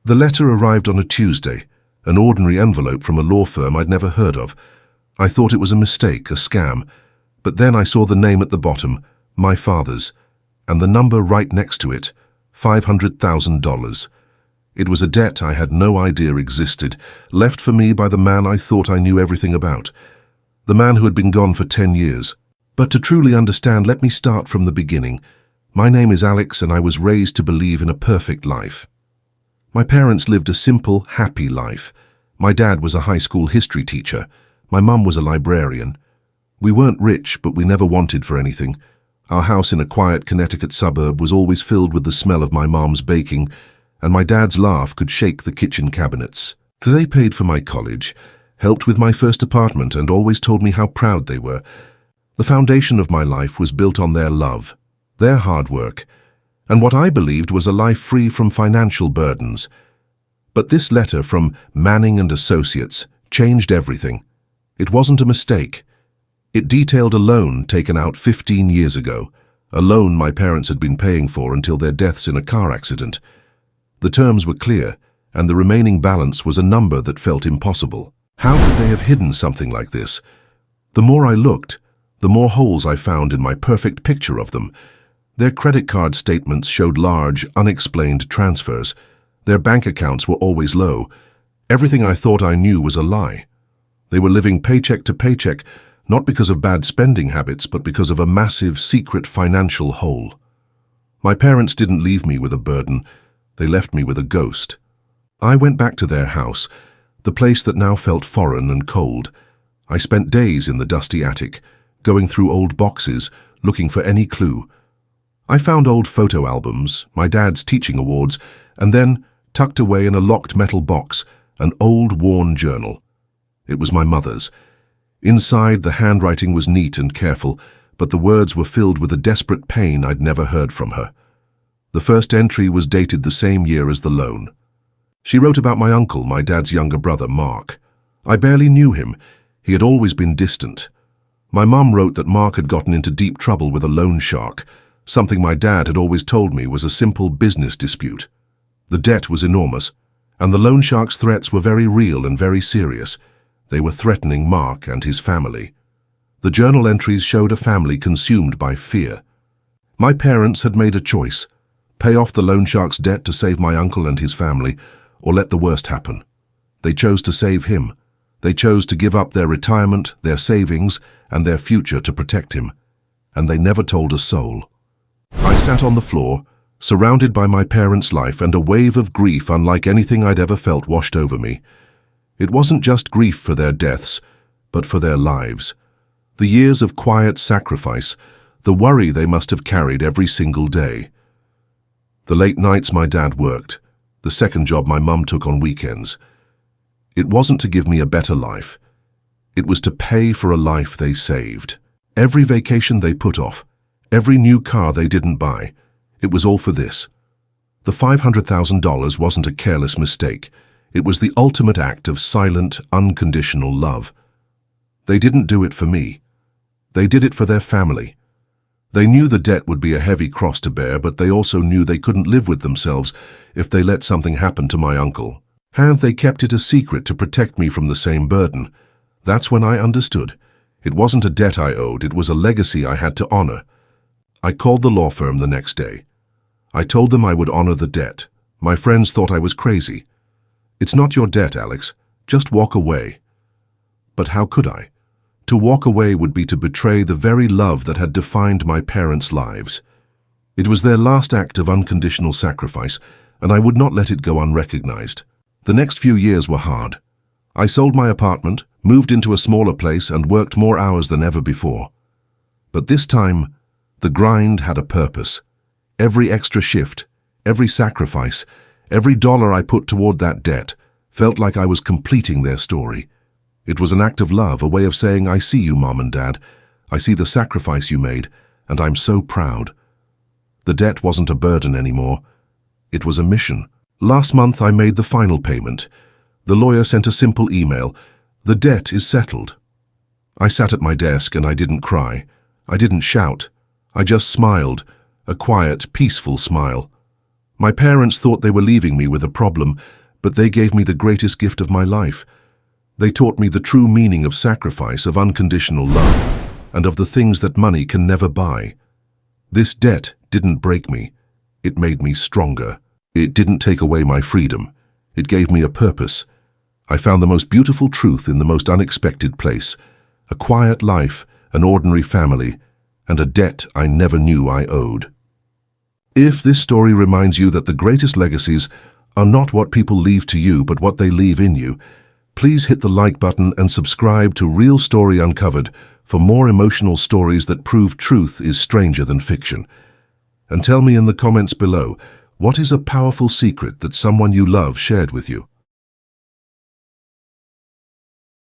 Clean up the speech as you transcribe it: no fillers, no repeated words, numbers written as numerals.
The letter arrived on a Tuesday, an ordinary envelope from a law firm I'd never heard of. I thought it was a mistake, a scam, but then I saw the name at the bottom, my father's, and the number right next to it, $500,000. It was a debt I had no idea existed, left for me by the man I thought I knew everything about, the man who had been gone for 10 years. But to truly understand, let me start from the beginning. My name is Alex, and I was raised to believe in a perfect life. My parents lived a simple, happy life. My dad was a high school history teacher. My mum was a librarian. We weren't rich, but we never wanted for anything. Our house in a quiet Connecticut suburb was always filled with the smell of my mom's baking, and my dad's laugh could shake the kitchen cabinets. They paid for my college, helped with my first apartment, and always told me how proud they were. The foundation of my life was built on their love, their hard work, and what I believed was a life free from financial burdens. But this letter from Manning and Associates changed everything. It wasn't a mistake. It detailed a loan taken out 15 years ago, a loan my parents had been paying for until their deaths in a car accident. The terms were clear, and the remaining balance was a number that felt impossible. How could they have hidden something like this? The more I looked, the more holes I found in my perfect picture of them. Their credit card statements showed large, unexplained transfers. Their bank accounts were always low. Everything I thought I knew was a lie. They were living paycheck to paycheck, not because of bad spending habits, but because of a massive, secret financial hole. My parents didn't leave me with a burden. They left me with a ghost. I went back to their house, the place that now felt foreign and cold. I spent days in the dusty attic, going through old boxes, looking for any clue. I found old photo albums, my dad's teaching awards, and then, tucked away in a locked metal box, an old worn journal. It was my mother's. Inside, the handwriting was neat and careful, but the words were filled with a desperate pain I'd never heard from her. The first entry was dated the same year as the loan. She wrote about my uncle, my dad's younger brother, Mark. I barely knew him. He had always been distant. My mum wrote that Mark had gotten into deep trouble with a loan shark, something my dad had always told me was a simple business dispute. The debt was enormous, and the loan shark's threats were very real and very serious. They were threatening Mark and his family. The journal entries showed a family consumed by fear. My parents had made a choice: pay off the loan shark's debt to save my uncle and his family, or let the worst happen. They chose to save him. They chose to give up their retirement, their savings, and their future to protect him. And they never told a soul. I sat on the floor, surrounded by my parents' life, and a wave of grief unlike anything I'd ever felt washed over me. It wasn't just grief for their deaths, but for their lives. The years of quiet sacrifice, the worry they must have carried every single day. The late nights my dad worked, the second job my mum took on weekends. It wasn't to give me a better life. It was to pay for a life they saved. Every vacation they put off, every new car they didn't buy, it was all for this. The $500,000 wasn't a careless mistake. It was the ultimate act of silent, unconditional love. They didn't do it for me. They did it for their family. They knew the debt would be a heavy cross to bear, but they also knew they couldn't live with themselves if they let something happen to my uncle. And they kept it a secret to protect me from the same burden. That's when I understood. It wasn't a debt I owed, it was a legacy I had to honor. I called the law firm the next day. I told them I would honor the debt. My friends thought I was crazy. It's not your debt, Alex. Just walk away. But how could I? To walk away would be to betray the very love that had defined my parents' lives. It was their last act of unconditional sacrifice, and I would not let it go unrecognized. The next few years were hard. I sold my apartment, moved into a smaller place, and worked more hours than ever before. But this time, the grind had a purpose. Every extra shift, every sacrifice, every dollar I put toward that debt felt like I was completing their story. It was an act of love, a way of saying, I see you, Mom and Dad. I see the sacrifice you made, and I'm so proud. The debt wasn't a burden anymore. It was a mission. Last month I made the final payment. The lawyer sent a simple email. The debt is settled. I sat at my desk and I didn't cry. I didn't shout. I just smiled, a quiet, peaceful smile. My parents thought they were leaving me with a problem, but they gave me the greatest gift of my life. They taught me the true meaning of sacrifice, of unconditional love, and of the things that money can never buy. This debt didn't break me. It made me stronger. It didn't take away my freedom. It gave me a purpose. I found the most beautiful truth in the most unexpected place. A quiet life, an ordinary family, and a debt I never knew I owed. If this story reminds you that the greatest legacies are not what people leave to you, but what they leave in you, please hit the like button and subscribe to Real Story Uncovered for more emotional stories that prove truth is stranger than fiction. And tell me in the comments below, what is a powerful secret that someone you love shared with you?